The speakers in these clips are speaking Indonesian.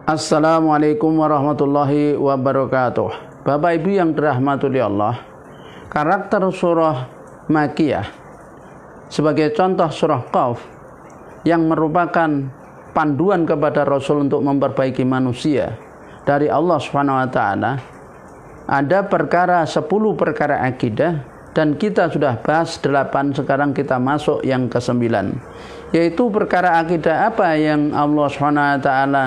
Assalamualaikum warahmatullahi wabarakatuh. Bapak Ibu yang dirahmati Allah, karakter surah Makkiyah sebagai contoh surah Qaf yang merupakan panduan kepada Rasul untuk memperbaiki manusia dari Allah Subhanahu wa taala. Ada 10 perkara akidah dan kita sudah bahas 8, sekarang kita masuk yang ke-9, yaitu perkara akidah apa yang Allah Subhanahu wa taala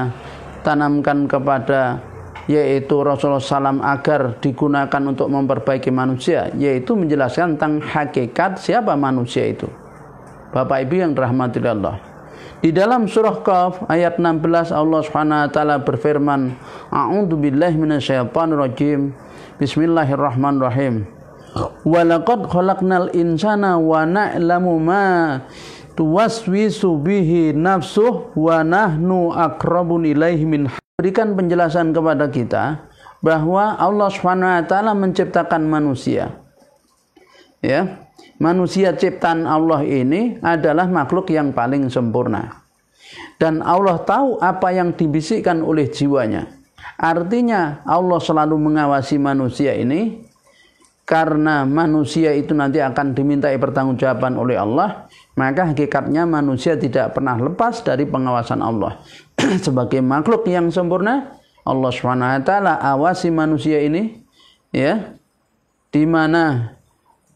tanamkan kepada yaitu Rasulullah SAW agar digunakan untuk memperbaiki manusia, yaitu menjelaskan tentang hakikat siapa manusia itu. Bapak Ibu yang dirahmati Allah, di dalam surah Qaf ayat 16 Allah Subhanahu wa taala berfirman, A'udzubillahi minasyaitonirrajim. Bismillahirrahmanirrahim. Walaqad khalaqnal insana wa na'lamu ma tuwaswisu bihi nafsuh wa nahnu aqrabun ilaihi min. Berikan penjelasan kepada kita bahwa Allah Subhanahu wa taala menciptakan manusia. Ya, manusia ciptaan Allah ini adalah makhluk yang paling sempurna. Dan Allah tahu apa yang dibisikkan oleh jiwanya. Artinya Allah selalu mengawasi manusia ini karena manusia itu nanti akan dimintai pertanggungjawaban oleh Allah, maka hakikatnya manusia tidak pernah lepas dari pengawasan Allah. Sebagai makhluk yang sempurna, Allah Subhanahu wa taala awasi manusia ini, ya, di mana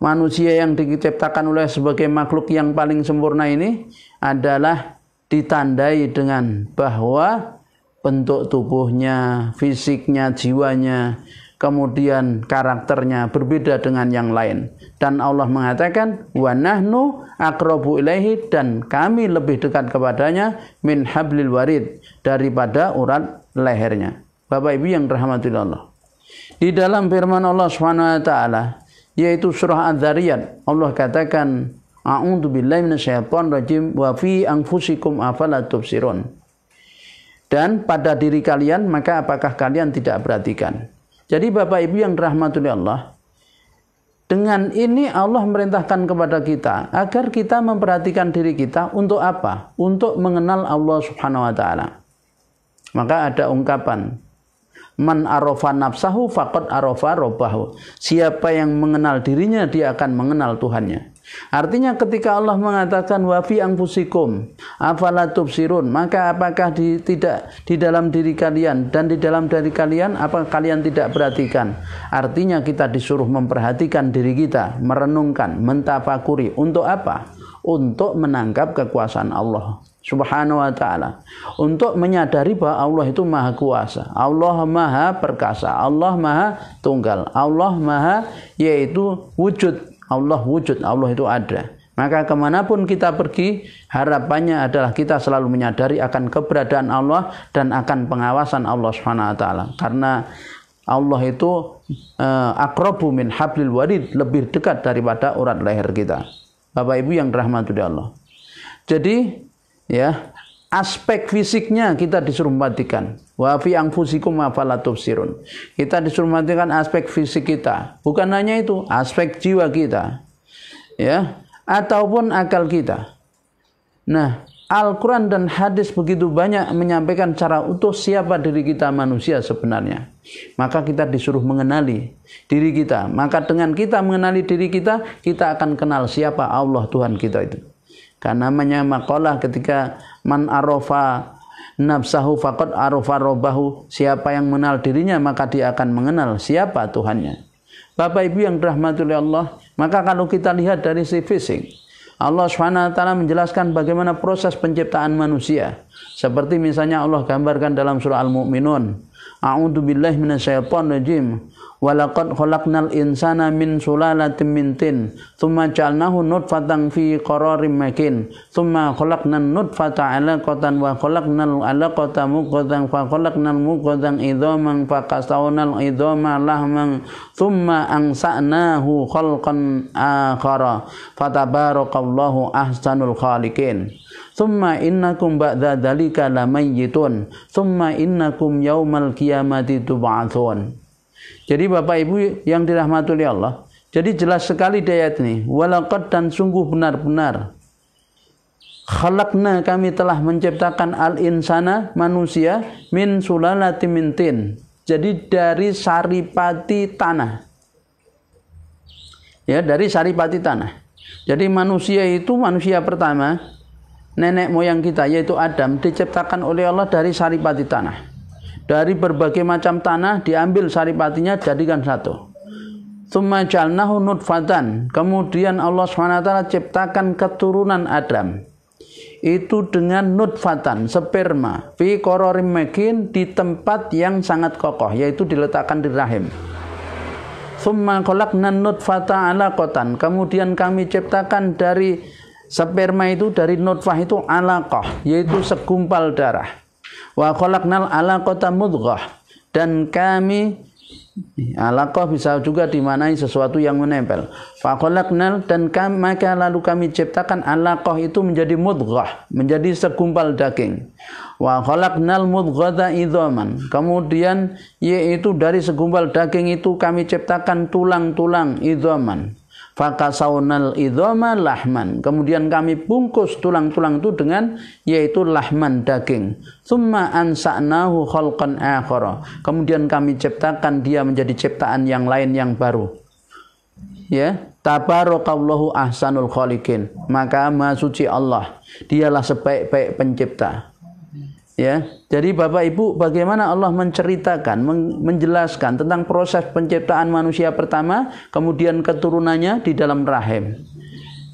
manusia yang diciptakan oleh sebagai makhluk yang paling sempurna ini adalah ditandai dengan bahwa bentuk tubuhnya, fisiknya, jiwanya, kemudian karakternya berbeda dengan yang lain. Dan Allah mengatakan, wa nahnu aqrabu ilaihi, dan kami lebih dekat kepadanya min hablil warid, daripada urat lehernya. Bapak Ibu yang dirahmati Allah, di dalam firman Allah Subhanahu wa taala yaitu surah Adz-Dzariyat, Allah katakan, a'udzubillahi minasyaitonirrajim wa fi anfusikum afala tubsirun. Dan pada diri kalian, maka apakah kalian tidak perhatikan? Jadi Bapak Ibu yang dirahmati Allah, dengan ini Allah merintahkan kepada kita agar kita memperhatikan diri kita untuk apa? Untuk mengenal Allah Subhanahu wa taala. Maka ada ungkapan, man arafa nafsahu faqad arafa rabbahu. Siapa yang mengenal dirinya, dia akan mengenal Tuhannya. Artinya ketika Allah mengatakan wa fi anfusikum afala tubsirun, maka apakah tidak di dalam diri kalian dan di dalam diri kalian, apa kalian tidak perhatikan? Artinya kita disuruh memperhatikan diri kita, merenungkan, mentafakuri. Untuk apa? Untuk menangkap kekuasaan Allah Subhanahu wa taala, untuk menyadari bahwa Allah itu maha kuasa, Allah maha perkasa, Allah maha tunggal, Allah maha yaitu wujud. Allah wujud, Allah itu ada. Maka kemanapun kita pergi, harapannya adalah kita selalu menyadari akan keberadaan Allah dan akan pengawasan Allah Subhanahu wa taala. Karena Allah itu aqrabu min hablil warid, lebih dekat daripada urat leher kita. Bapak Ibu yang dirahmati Allah. Jadi, ya, aspek fisiknya kita disuruh memperhatikan. Wa fi anfusikum afala tubsirun. Kita disuruh memperhatikan aspek fisik kita. Bukan hanya itu, aspek jiwa kita, ya, ataupun akal kita. Nah, Al-Quran dan hadis begitu banyak menyampaikan secara utuh siapa diri kita manusia sebenarnya. Maka kita disuruh mengenali diri kita. Maka dengan kita mengenali diri kita, kita akan kenal siapa Allah Tuhan kita itu. Karena namanya maqalah ketika man arafa nafsahu faqad arafa rabbahu, siapa yang mengenal dirinya maka dia akan mengenal siapa Tuhannya. Bapak Ibu yang dirahmati Allah, maka kalau kita lihat dari sisi fisik, Allah Subhanahu wa taala menjelaskan bagaimana proses penciptaan manusia. Seperti misalnya Allah gambarkan dalam surah Al-Mu'minun, a'udzubillahi minasyaitonirrajim. Walaqad khalaqnal insana min sulalatin min tin, tsumma ja'alnahu nutfatan fi qararin makin, tsumma khalaqnan nutfata 'alaqatan wa khalaqnal 'alaqata mudghatan fa khalaqnal mudghatan idhaman fa qasawnal idhama lahman, tsumma ansa'nahu khalqan akhara fatabarakallahu ahsanul khaliqin. Tsumma innakum ba'da dzalika lamayyitun, tsumma innakum yaumal qiyamati tub'atsun. Jadi Bapak Ibu yang dirahmati oleh Allah, jadi jelas sekali di ayat ini, walaqad, dan sungguh benar-benar Khalaqna, kami telah menciptakan al-insana, manusia, min sulalatin min tin. Jadi dari saripati tanah. Ya, dari saripati tanah. Jadi manusia itu manusia pertama, nenek moyang kita yaitu Adam, diciptakan oleh Allah dari saripati tanah. Dari berbagai macam tanah diambil saripatinya jadikan satu. Tsumma ja'alnahu nutfatan. Kemudian Allah SWT ciptakan keturunan Adam. Itu dengan nutfatan, sperma, fi qararim makin, di tempat yang sangat kokoh, yaitu diletakkan di rahim. Tsumma khalaqna nutfata 'alaqatan. Kemudian kami ciptakan dari sperma itu, dari nutfah itu 'alaqah, yaitu segumpal darah. Wa khalaqnal 'alaqata mudghah. Dan kami, alaqah bisa juga dimaknai sesuatu yang menempel. Faqalaqnal, dan maka lalu kami ciptakan alaqah itu menjadi mudghah, menjadi segumpal daging. Wa khalaqnal mudghata idhaman. Kemudian yaitu dari segumpal daging itu kami ciptakan tulang-tulang idhaman. Fakasawnal idhama lahman. Kemudian kami bungkus tulang-tulang itu dengan yaitu lahman, daging. Tsumma ansa'nahu khalqan akhara. Kemudian kami ciptakan dia menjadi ciptaan yang lain yang baru. Ya, tabarakallahu ahsanul khaliqin. Maka Maha Suci Allah, dialah sebaik-baik pencipta. Ya, jadi Bapak Ibu, bagaimana Allah menceritakan, menjelaskan tentang proses penciptaan manusia pertama, kemudian keturunannya di dalam rahim.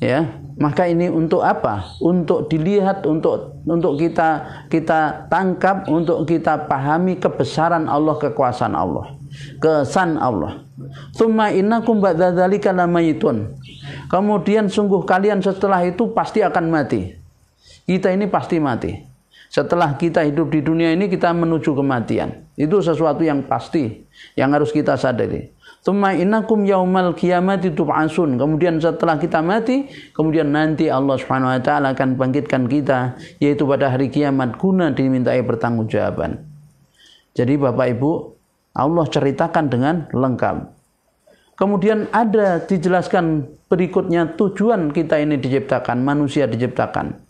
Ya, maka ini untuk apa? Untuk dilihat, untuk kita tangkap, untuk kita pahami kebesaran Allah, kekuasaan Allah, kesan Allah. Tsumma innakum ba'da dzalika lamayitun. Kemudian sungguh kalian setelah itu pasti akan mati. Kita ini pasti mati. Setelah kita hidup di dunia ini, kita menuju kematian. Itu sesuatu yang pasti, yang harus kita sadari. Tsumma innakum yaumal qiyamati tub'atsun. Kemudian setelah kita mati, kemudian nanti Allah Subhanahu wa taala akan bangkitkan kita, yaitu pada hari kiamat, guna dimintai pertanggungjawaban. Jadi Bapak Ibu, Allah ceritakan dengan lengkap. Kemudian ada dijelaskan berikutnya tujuan kita ini diciptakan, manusia diciptakan.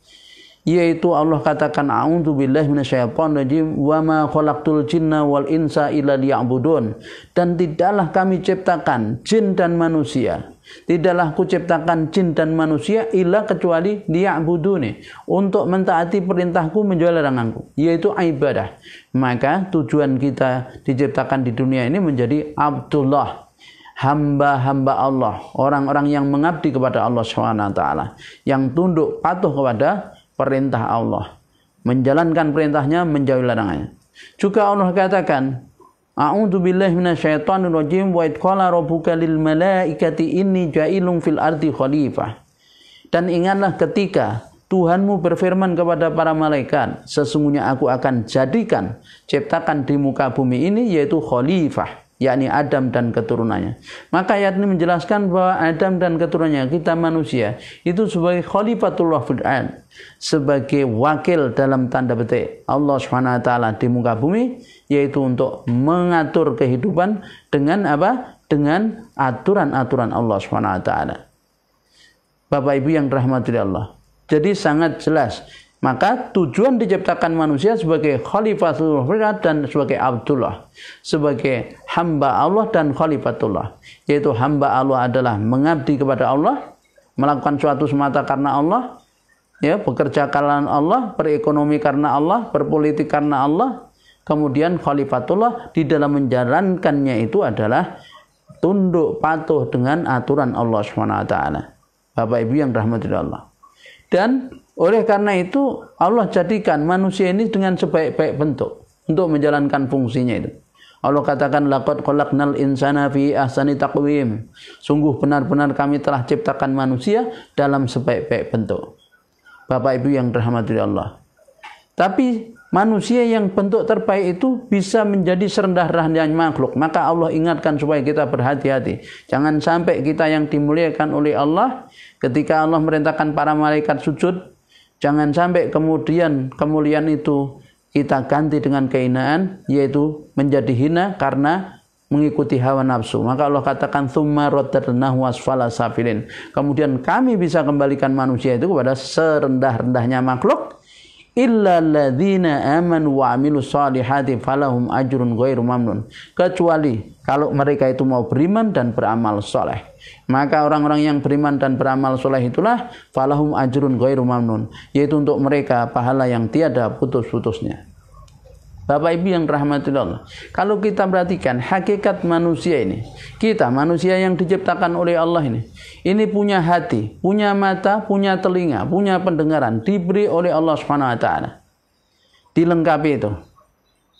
Yaitu Allah katakan a'udzubillahi minasyaitonirrajim wa ma khalaqtul jinna wal insa illa liya'budun. Dan tidaklah kami ciptakan jin dan manusia, tidaklah kuciptakan jin dan manusia illa kecuali liya'buduni, untuk mentaati perintahku, menjauhi laranganku, yaitu ibadah. Maka tujuan kita diciptakan di dunia ini menjadi Abdullah, hamba-hamba Allah, orang-orang yang mengabdi kepada Allah SWT, yang tunduk patuh kepada perintah Allah, menjalankan perintahnya, menjauhi larangannya. Juga Allah katakan, a'udzubillahi minasyaitonirrajim wa idh qala rabbuka lil malaikati inni ja'ilun fil ardi khalifah. Dan ingatlah ketika Tuhanmu berfirman kepada para malaikat, sesungguhnya aku akan jadikan, ciptakan di muka bumi ini, yaitu khalifah, yakni Adam dan keturunannya. Maka ayat ini menjelaskan bahwa Adam dan keturunannya, kita manusia, itu sebagai khalifatullah fil ard, sebagai wakil dalam tanda petik Allah Subhanahu wa taala di muka bumi, yaitu untuk mengatur kehidupan dengan apa? Dengan aturan-aturan Allah Subhanahu wa taala. Bapak Ibu yang dirahmati Allah. Jadi sangat jelas. Maka tujuan diciptakan manusia sebagai khalifatul ard dan sebagai Abdullah, sebagai hamba Allah dan khalifatullah. Yaitu hamba Allah adalah mengabdi kepada Allah, melakukan suatu semata karena Allah, ya, bekerja karena Allah, berekonomi karena Allah, berpolitik karena Allah. Kemudian khalifatullah di dalam menjalankannya itu adalah tunduk patuh dengan aturan Allah SWT. Bapak Ibu yang dirahmati Allah. Dan oleh karena itu Allah jadikan manusia ini dengan sebaik-baik bentuk untuk menjalankan fungsinya itu. Allah katakan laqad khalaqnal insana fi ahsani taqwim. Sungguh benar-benar kami telah ciptakan manusia dalam sebaik-baik bentuk. Bapak Ibu yang dirahmati Allah. Tapi manusia yang bentuk terbaik itu bisa menjadi serendah-rendahnya makhluk. Maka Allah ingatkan supaya kita berhati-hati. Jangan sampai kita yang dimuliakan oleh Allah, ketika Allah merintahkan para malaikat sujud, jangan sampai kemudian kemuliaan itu kita ganti dengan kehinaan, yaitu menjadi hina karena mengikuti hawa nafsu. Maka Allah katakan tsumma raddadnahu asfala safilin. Kemudian kami bisa kembalikan manusia itu kepada serendah-rendahnya makhluk. Illa ladzina amanu wa amilus solihati falahum ajrun ghairu mamnun. Kecuali kalau mereka itu mau beriman dan beramal soleh. Maka orang-orang yang beriman dan beramal soleh itulah falahum ajrun ghairu mamnun, yaitu untuk mereka pahala yang tiada putus-putusnya. Bapak Ibu yang rahmati Allah, kalau kita perhatikan hakikat manusia ini, kita manusia yang diciptakan oleh Allah ini punya hati, punya mata, punya telinga, punya pendengaran, diberi oleh Allah Subhanahu wa taala. Dilengkapi itu.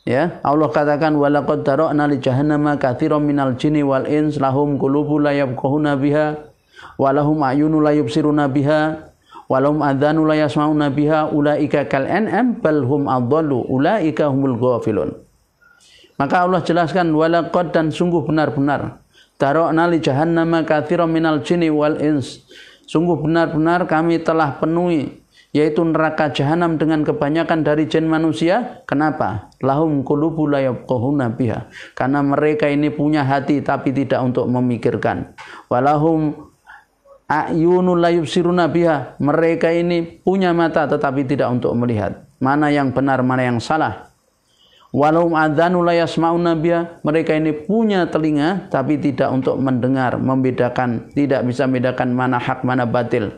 Ya, Allah katakan walaqad dara'na li jahannama katsiran minal jinni wal ins lahum qulubun la yafqahuna biha wa lahum a'yunun la yubsiruna biha walahum adzanu la yasma'una biha ulaika kal an'am bal hum adallu ulaika humul ghafilun. Maka Allah jelaskan walaqad, dan sungguh benar-benar dara'na li jahannama katsiran minal jinni wal ins, sungguh benar-benar kami telah penuhi yaitu neraka jahanam dengan kebanyakan dari jin manusia. Kenapa? Lahum qulubun la yafqahuna biha, karena mereka ini punya hati tapi tidak untuk memikirkan. Walahum a'yunun la yubsiruna biha, mereka ini punya mata tetapi tidak untuk melihat mana yang benar mana yang salah. Walahum adzanu la yasma'una biha, mereka ini punya telinga tapi tidak untuk mendengar, membedakan, tidak bisa membedakan mana hak mana batil.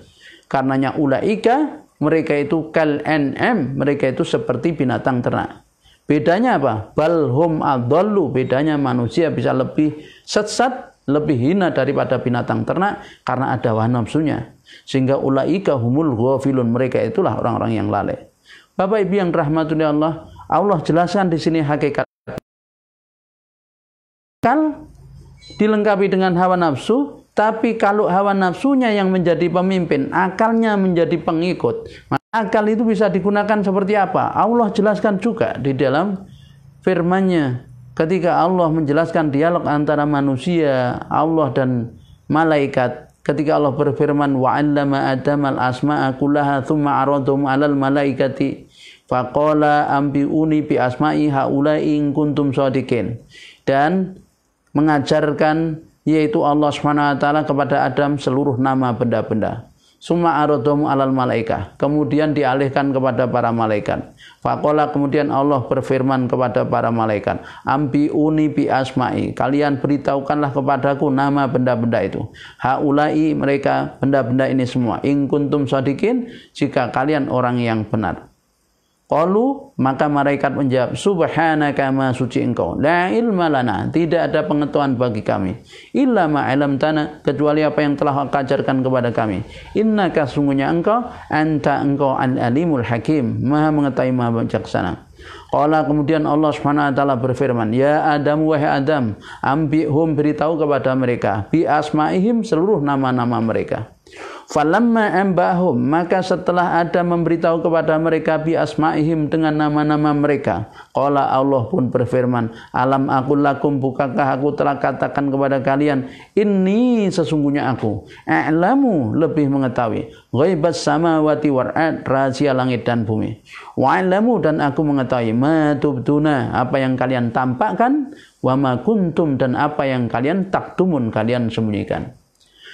Karenanya ulaika, mereka itu kal an'am, mereka itu seperti binatang ternak. Bedanya apa? Bal hum adallu, bedanya manusia bisa lebih sesat, lebih hina daripada binatang ternak karena ada hawa nafsunya. Sehingga ulaika humul ghafilun, mereka itulah orang-orang yang lalai. Bapak Ibu yang rahmati Allah, Allah jelaskan di sini hakikat akal dilengkapi dengan hawa nafsu, tapi kalau hawa nafsunya yang menjadi pemimpin, akalnya menjadi pengikut, maka akal itu bisa digunakan seperti apa? Allah jelaskan juga di dalam firman-Nya. Ketika Allah menjelaskan dialog antara manusia, Allah dan malaikat, ketika Allah berfirman wa 'allama adamal asma'a kullaha tsumma 'aradhum 'alal malaikati faqala ambiuni bi asma'i haula'i in kuntum shadiqin, dan mengajarkan yaitu Allah SWT kepada Adam seluruh nama benda-benda. Summa aradhum 'alal malaikah, kemudian dialihkan kepada para malaikat. Faqala, kemudian Allah berfirman kepada para malaikat, ambiuni bi asma'i, kalian beritahukanlah kepadaku nama benda-benda itu. Haula'i, mereka benda-benda ini semua. In kuntum shadiqin, jika kalian orang yang benar. Qalu, maka malaikat menjawab, subhanaka, ma suci engkau, la ilma lana, tidak ada pengetahuan bagi kami, illa ma 'allamtana, kecuali apa yang telah engkau ajarkan kepada kami. Innaka, sungguhnya engkau, anta engkau al-alimul hakim, maha mengetahui maha bijaksana. Qala, kemudian Allah Subhanahu wa taala berfirman, ya Adam, wahai Adam, ambihum, beritahu kepada mereka, bi asma'ihim, seluruh nama-nama mereka. Falamma ambahum, maka setelah Adam memberitahu kepada mereka bi asma'ihim, dengan nama-nama mereka, qala, Allah pun berfirman, alam aqul lakum, bukankah aku telah katakan kepada kalian, inni, sesungguhnya aku, a'lamu, lebih mengetahui, ghaibas samawati wal ard, rahasia langit dan bumi, wa a'lamu, dan aku mengetahui, ma tubduna, apa yang kalian tampakkan, wa ma kuntum, dan apa yang kalian taktumun, kalian sembunyikan.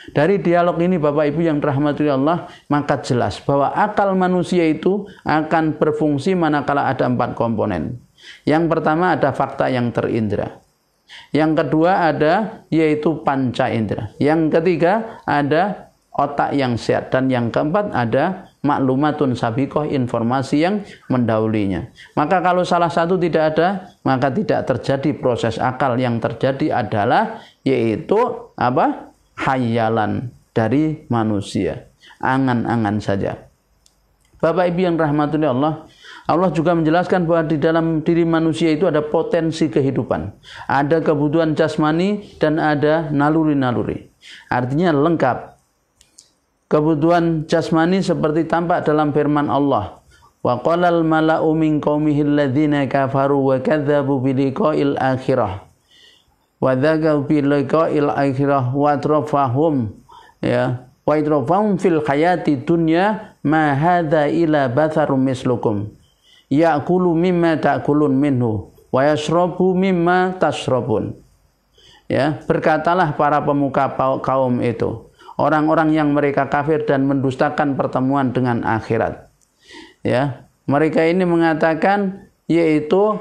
Dari dialog ini Bapak Ibu yang dirahmati Allah, maka jelas bahwa akal manusia itu akan berfungsi manakala ada 4 komponen. Yang pertama ada fakta yang terindra. Yang kedua ada yaitu panca indra. Yang ketiga ada otak yang sehat. Dan yang keempat ada maklumatun sabiqoh, informasi yang mendahulinya. Maka kalau salah satu tidak ada, maka tidak terjadi proses akal. Yang terjadi adalah yaitu apa? Hayalan dari manusia, angan-angan saja. Bapak Ibu yang rahmati Allah, Allah juga menjelaskan bahwa di dalam diri manusia itu ada potensi kehidupan, ada kebutuhan jasmani dan ada naluri-naluri. Artinya lengkap. Kebutuhan jasmani seperti tampak dalam firman Allah, wa qalal mala'u min qaumihi alladzina kafaru wa kadzdzabu bi liqa'il akhirah wa dzakaru bi liqa'il akhirah wa trafahum, ya, wa itrafahum fil hayati dunya ma hadza ila batharum mislukum ya'kulu mimma ta'kulun minhu wa yashrabu mimma tashrabun. Ya, berkatalah para pemuka kaum itu, orang-orang yang mereka kafir dan mendustakan pertemuan dengan akhirat. Ya, mereka ini mengatakan yaitu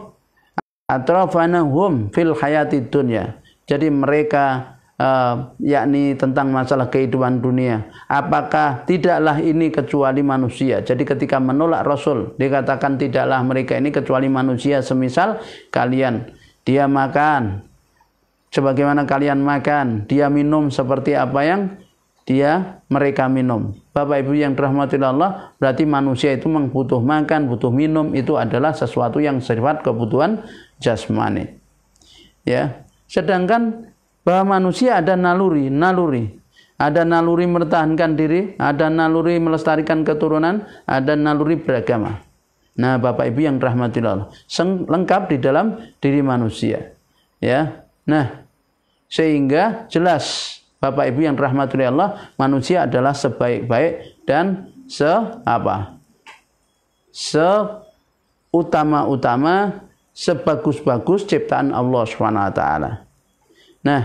atrafanahum fil hayatid dunya. Jadi mereka yakni tentang masalah kehidupan dunia. Apakah tidaklah ini kecuali manusia? Jadi ketika menolak Rasul dikatakan tidaklah mereka ini kecuali manusia, semisal kalian dia makan sebagaimana kalian makan, dia minum seperti apa yang mereka minum. Bapak Ibu yang dirahmati Allah, berarti manusia itu butuh makan, butuh minum, itu adalah sesuatu yang sifat kebutuhan jasmani. Ya. Sedangkan bahwa manusia ada naluri. Ada naluri mempertahankan diri, ada naluri melestarikan keturunan, ada naluri beragama. Nah, Bapak Ibu yang dirahmati Allah, lengkap di dalam diri manusia. Ya. Nah, sehingga jelas Bapak Ibu yang dirahmati Allah, manusia adalah sebaik-baik dan seutama-utama, sebagus-bagus ciptaan Allah SWT. Nah,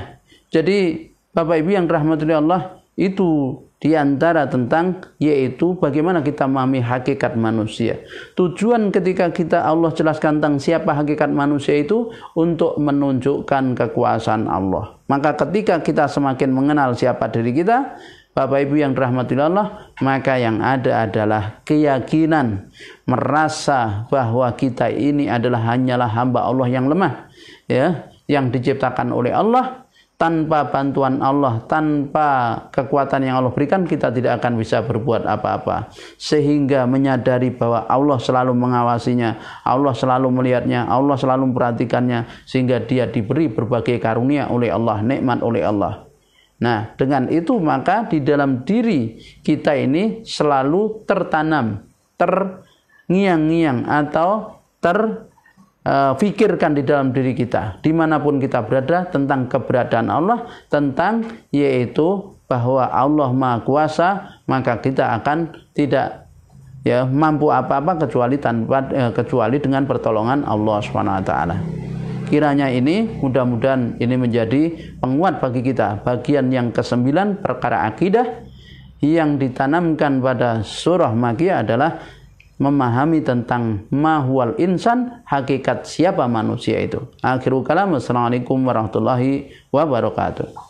jadi Bapak Ibu yang dirahmati Allah, itu diantara tentang yaitu bagaimana kita memahami hakikat manusia. Tujuan ketika Allah jelaskan tentang siapa hakikat manusia itu untuk menunjukkan kekuasaan Allah. Maka ketika kita semakin mengenal siapa diri kita, Bapak Ibu yang dirahmati Allah, maka yang ada adalah keyakinan merasa bahwa kita ini hanyalah hamba Allah yang lemah, ya, yang diciptakan oleh Allah. Tanpa bantuan Allah, tanpa kekuatan yang Allah berikan, kita tidak akan bisa berbuat apa-apa. Sehingga menyadari bahwa Allah selalu mengawasinya, Allah selalu melihatnya, Allah selalu memperhatikannya, sehingga dia diberi berbagai karunia oleh Allah, nikmat oleh Allah. Nah, dengan itu maka di dalam diri kita ini selalu tertanam, terngiang-ngiang atau fikirkan di dalam diri kita, dimanapun kita berada, tentang keberadaan Allah, tentang yaitu bahwa Allah Maha Kuasa, maka kita akan tidak mampu apa-apa kecuali dengan pertolongan Allah SWT. Kiranya ini mudah-mudahan ini menjadi penguat bagi kita. Bagian yang ke-9 perkara akidah yang ditanamkan pada surah Makkiyah adalah memahami tentang mahwal insan, hakikat siapa manusia itu. Akhirul kalam, wassalamualaikum warahmatullahi wabarakatuh.